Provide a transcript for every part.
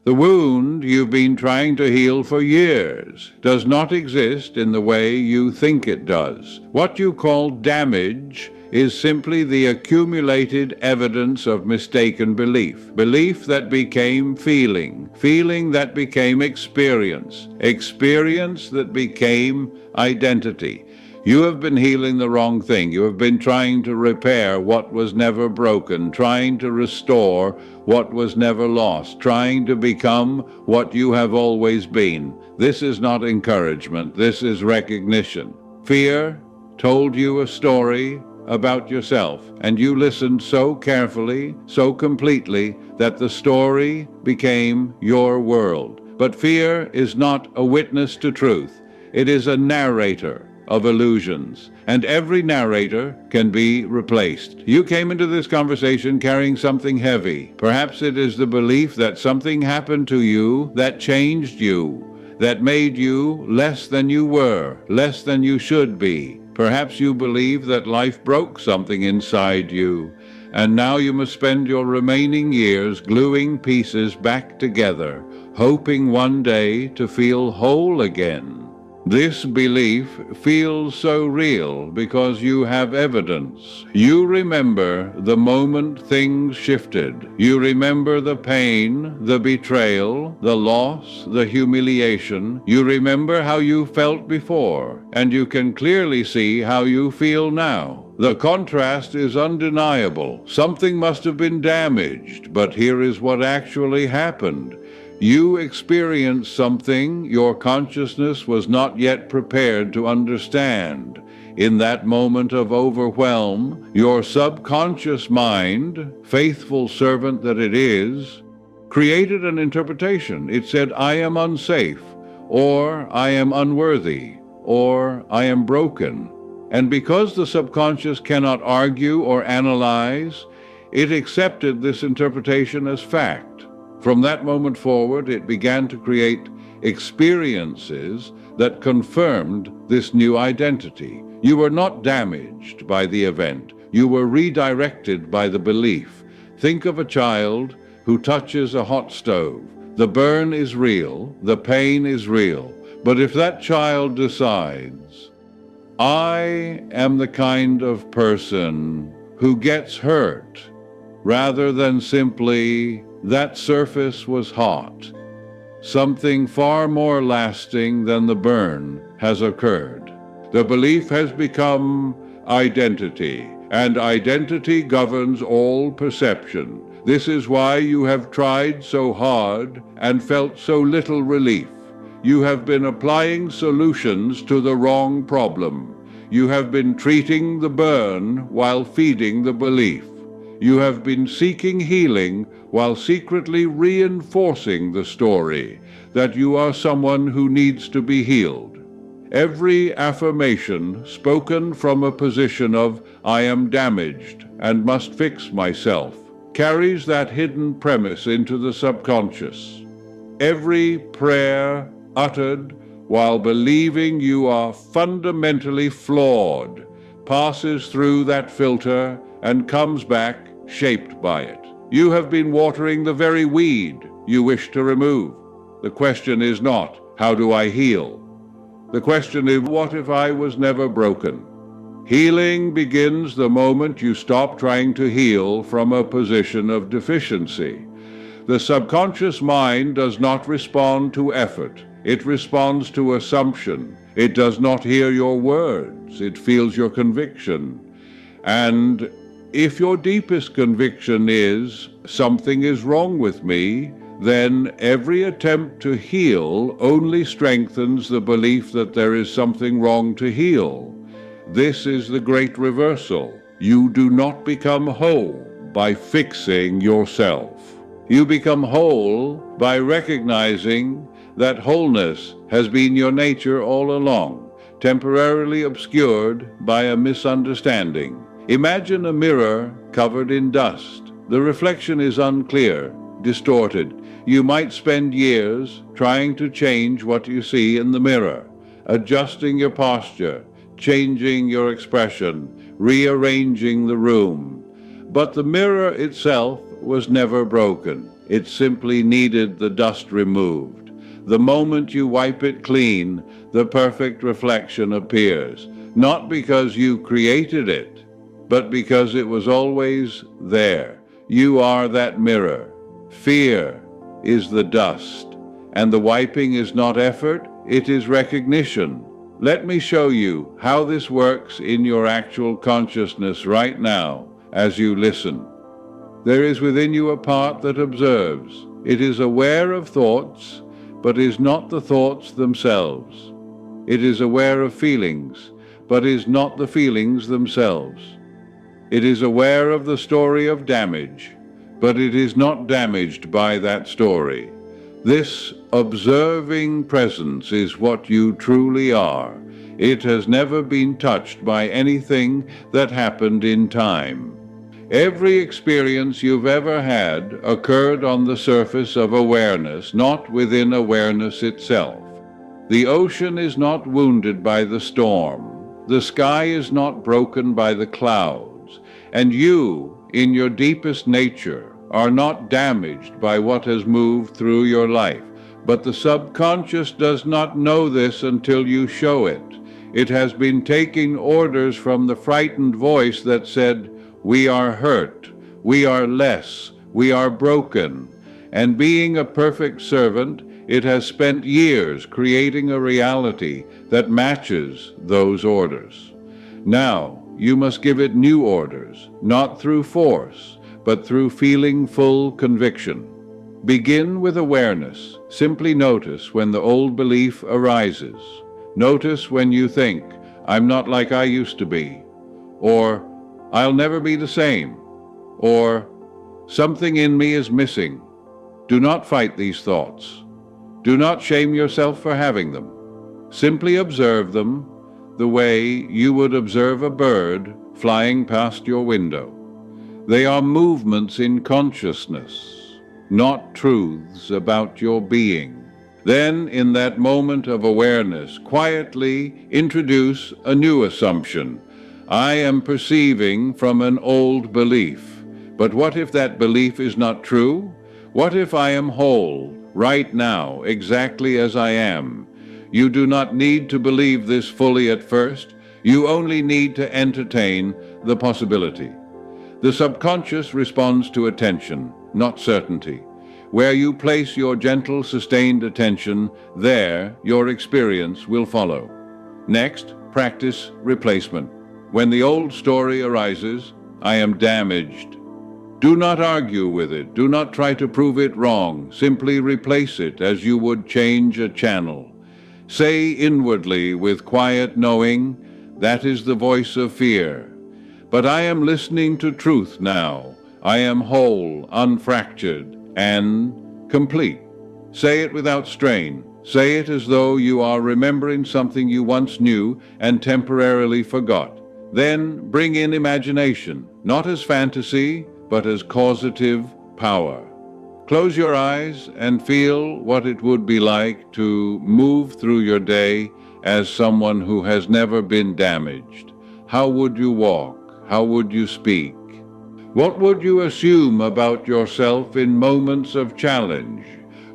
The wound you've been trying to heal for years does not exist in the way you think it does. What you call damage is simply the accumulated evidence of mistaken belief. Belief that became feeling, feeling that became experience, experience that became identity. You have been healing the wrong thing. You have been trying to repair what was never broken, trying to restore what was never lost, trying to become what you have always been. This is not encouragement. This is recognition. Fear told you a story about yourself, and you listened so carefully, so completely, that the story became your world. But fear is not a witness to truth. It is a narrator of illusions, and every narrator can be replaced. You came into this conversation carrying something heavy. Perhaps it is the belief that something happened to you that changed you, that made you less than you were, less than you should be. Perhaps you believe that life broke something inside you, and now you must spend your remaining years gluing pieces back together, hoping one day to feel whole again. This belief feels so real because you have evidence. You remember the moment things shifted. You remember the pain, the betrayal, the loss, the humiliation. You remember how you felt before, and you can clearly see how you feel now. The contrast is undeniable. Something must have been damaged, but here is what actually happened. You experienced something your consciousness was not yet prepared to understand. In that moment of overwhelm, your subconscious mind, faithful servant that it is, created an interpretation. It said, I am unsafe, or I am unworthy, or I am broken. And because the subconscious cannot argue or analyze, it accepted this interpretation as fact. From that moment forward, it began to create experiences that confirmed this new identity. You were not damaged by the event. You were redirected by the belief. Think of a child who touches a hot stove. The burn is real, the pain is real. But if that child decides, I am the kind of person who gets hurt, rather than simply, that surface was hot, something far more lasting than the burn has occurred. The belief has become identity, and identity governs all perception. This is why you have tried so hard and felt so little relief. You have been applying solutions to the wrong problem. You have been treating the burn while feeding the belief. You have been seeking healing while secretly reinforcing the story that you are someone who needs to be healed. Every affirmation spoken from a position of I am damaged and must fix myself carries that hidden premise into the subconscious. Every prayer uttered while believing you are fundamentally flawed passes through that filter and comes back shaped by it. You have been watering the very weed you wish to remove. The question is not, how do I heal? The question is, what if I was never broken? Healing begins the moment you stop trying to heal from a position of deficiency. The subconscious mind does not respond to effort. It responds to assumption. It does not hear your words. It feels your conviction. And if your deepest conviction is, something is wrong with me, then every attempt to heal only strengthens the belief that there is something wrong to heal. This is the great reversal. You do not become whole by fixing yourself. You become whole by recognizing that wholeness has been your nature all along, temporarily obscured by a misunderstanding. Imagine a mirror covered in dust. The reflection is unclear, distorted. You might spend years trying to change what you see in the mirror, adjusting your posture, changing your expression, rearranging the room. But the mirror itself was never broken. It simply needed the dust removed. The moment you wipe it clean, the perfect reflection appears, not because you created it, but because it was always there. You are that mirror. Fear is the dust, and the wiping is not effort, it is recognition. Let me show you how this works in your actual consciousness right now as you listen. There is within you a part that observes. It is aware of thoughts, but is not the thoughts themselves. It is aware of feelings, but is not the feelings themselves. It is aware of the story of damage, but it is not damaged by that story. This observing presence is what you truly are. It has never been touched by anything that happened in time. Every experience you've ever had occurred on the surface of awareness, not within awareness itself. The ocean is not wounded by the storm. The sky is not broken by the clouds. And you, in your deepest nature, are not damaged by what has moved through your life. But the subconscious does not know this until you show it. It has been taking orders from the frightened voice that said, "We are hurt, we are less, we are broken." And being a perfect servant, it has spent years creating a reality that matches those orders. Now, you must give it new orders, not through force, but through feeling full conviction. Begin with awareness. Simply notice when the old belief arises. Notice when you think, "I'm not like I used to be," or "I'll never be the same," or "Something in me is missing." Do not fight these thoughts. Do not shame yourself for having them. Simply observe them the way you would observe a bird flying past your window. They are movements in consciousness, not truths about your being. Then, in that moment of awareness, quietly introduce a new assumption. I am perceiving from an old belief. But what if that belief is not true? What if I am whole, right now, exactly as I am? You do not need to believe this fully at first. You only need to entertain the possibility. The subconscious responds to attention, not certainty. Where you place your gentle, sustained attention, there your experience will follow. Next, practice replacement. When the old story arises, "I am damaged." Do not argue with it. Do not try to prove it wrong. Simply replace it as you would change a channel. Say inwardly with quiet knowing, "That is the voice of fear. But I am listening to truth now. I am whole, unfractured, and complete." Say it without strain. Say it as though you are remembering something you once knew and temporarily forgot. Then bring in imagination, not as fantasy, but as causative power. Close your eyes and feel what it would be like to move through your day as someone who has never been damaged. How would you walk? How would you speak? What would you assume about yourself in moments of challenge?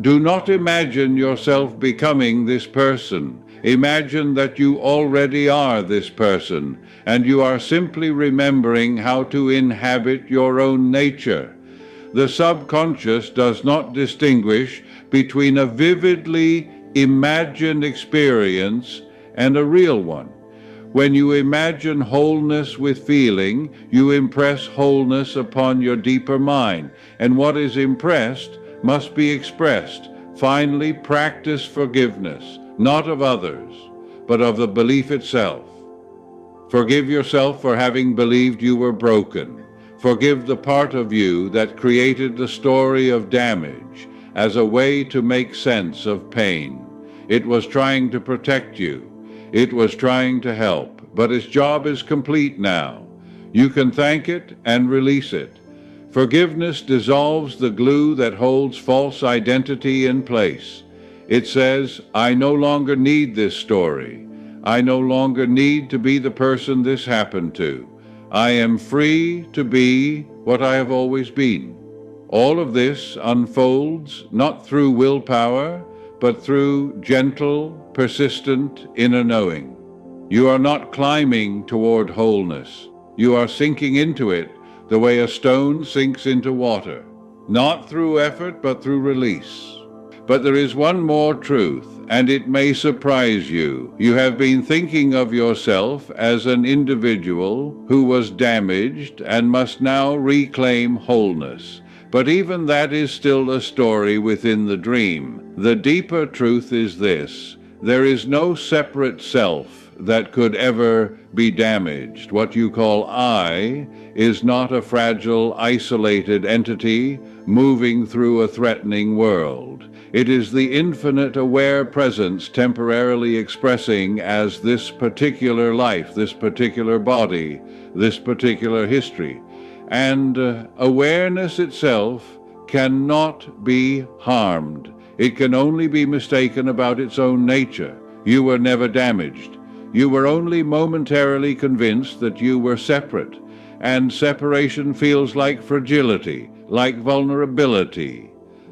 Do not imagine yourself becoming this person. Imagine that you already are this person, and you are simply remembering how to inhabit your own nature. The subconscious does not distinguish between a vividly imagined experience and a real one. When you imagine wholeness with feeling, you impress wholeness upon your deeper mind, and what is impressed must be expressed. Finally, practice forgiveness, not of others, but of the belief itself. Forgive yourself for having believed you were broken. Forgive the part of you that created the story of damage as a way to make sense of pain. It was trying to protect you. It was trying to help, but its job is complete now. You can thank it and release it. Forgiveness dissolves the glue that holds false identity in place. It says, "I no longer need this story. I no longer need to be the person this happened to. I am free to be what I have always been." All of this unfolds not through willpower, but through gentle, persistent inner knowing. You are not climbing toward wholeness. You are sinking into it the way a stone sinks into water, not through effort, but through release. But there is one more truth, and it may surprise you. You have been thinking of yourself as an individual who was damaged and must now reclaim wholeness. But even that is still a story within the dream. The deeper truth is this: there is no separate self that could ever be damaged. What you call I is not a fragile, isolated entity moving through a threatening world. It is the infinite aware presence temporarily expressing as this particular life, this particular body, this particular history. And awareness itself cannot be harmed. It can only be mistaken about its own nature. You were never damaged. You were only momentarily convinced that you were separate, and separation feels like fragility, like vulnerability,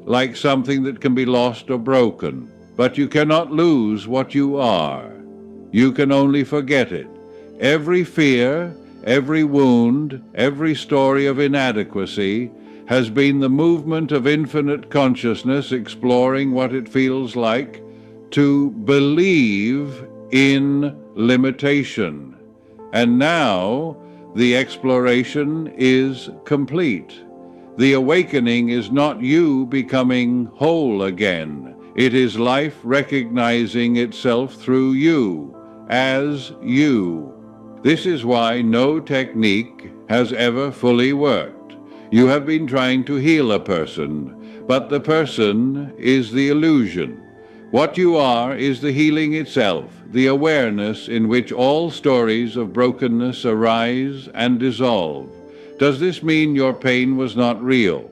like something that can be lost or broken. But you cannot lose what you are. You can only forget it. Every fear, every wound, every story of inadequacy has been the movement of infinite consciousness exploring what it feels like to believe in limitation. And now the exploration is complete. The awakening is not you becoming whole again. It is life recognizing itself through you, as you. This is why no technique has ever fully worked. You have been trying to heal a person, but the person is the illusion. What you are is the healing itself, the awareness in which all stories of brokenness arise and dissolve. Does this mean your pain was not real?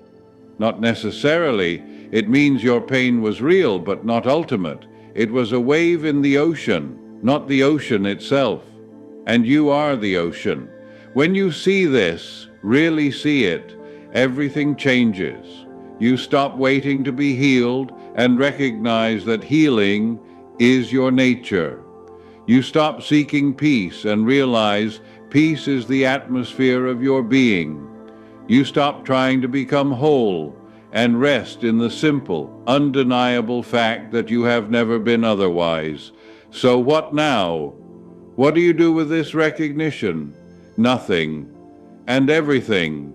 Not necessarily. It means your pain was real, but not ultimate. It was a wave in the ocean, not the ocean itself. And you are the ocean. When you see this, really see it, everything changes. You stop waiting to be healed and recognize that healing is your nature. You stop seeking peace and realize peace is the atmosphere of your being. You stop trying to become whole and rest in the simple, undeniable fact that you have never been otherwise. So what now? What do you do with this recognition? Nothing and everything.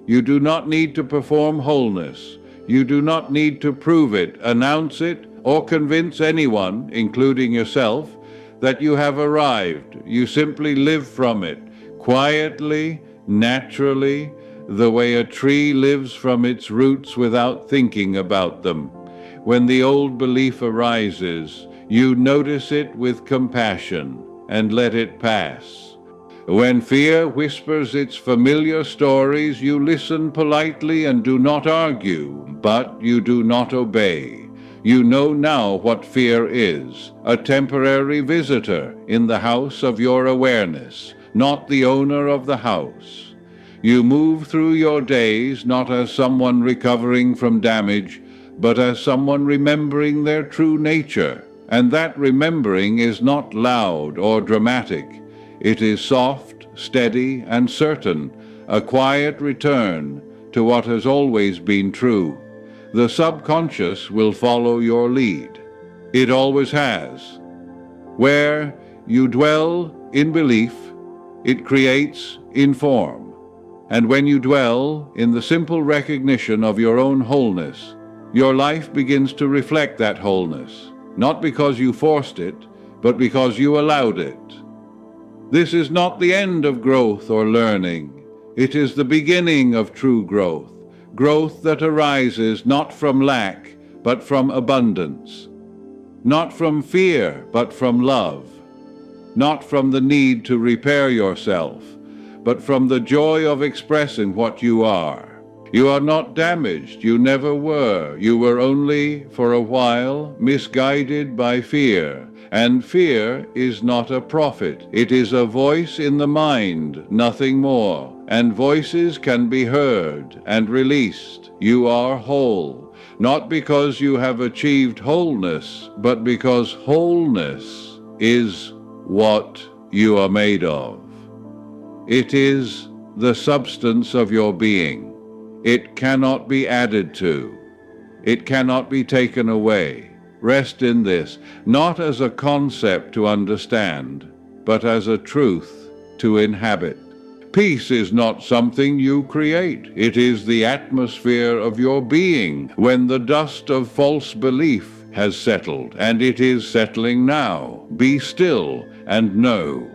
You do not need to perform wholeness. You do not need to prove it, announce it, or convince anyone, including yourself, that you have arrived. You simply live from it, quietly, naturally, the way a tree lives from its roots without thinking about them. When the old belief arises, you notice it with compassion and let it pass. When fear whispers its familiar stories, you listen politely and do not argue, but you do not obey. You know now what fear is, a temporary visitor in the house of your awareness, not the owner of the house. You move through your days not as someone recovering from damage, but as someone remembering their true nature. And that remembering is not loud or dramatic. It is soft, steady, and certain, a quiet return to what has always been true. The subconscious will follow your lead. It always has. Where you dwell in belief, it creates in form. And when you dwell in the simple recognition of your own wholeness, your life begins to reflect that wholeness, not because you forced it, but because you allowed it. This is not the end of growth or learning. It is the beginning of true growth, growth that arises not from lack, but from abundance, not from fear, but from love, not from the need to repair yourself, but from the joy of expressing what you are. You are not damaged. You never were. You were only, for a while, misguided by fear. And fear is not a prophet. It is a voice in the mind, nothing more. And voices can be heard and released. You are whole, not because you have achieved wholeness, but because wholeness is what you are made of. It is the substance of your being. It cannot be added to. It cannot be taken away. Rest in this, not as a concept to understand, but as a truth to inhabit. Peace is not something you create. It is the atmosphere of your being when the dust of false belief has settled, and it is settling now. Be still and know.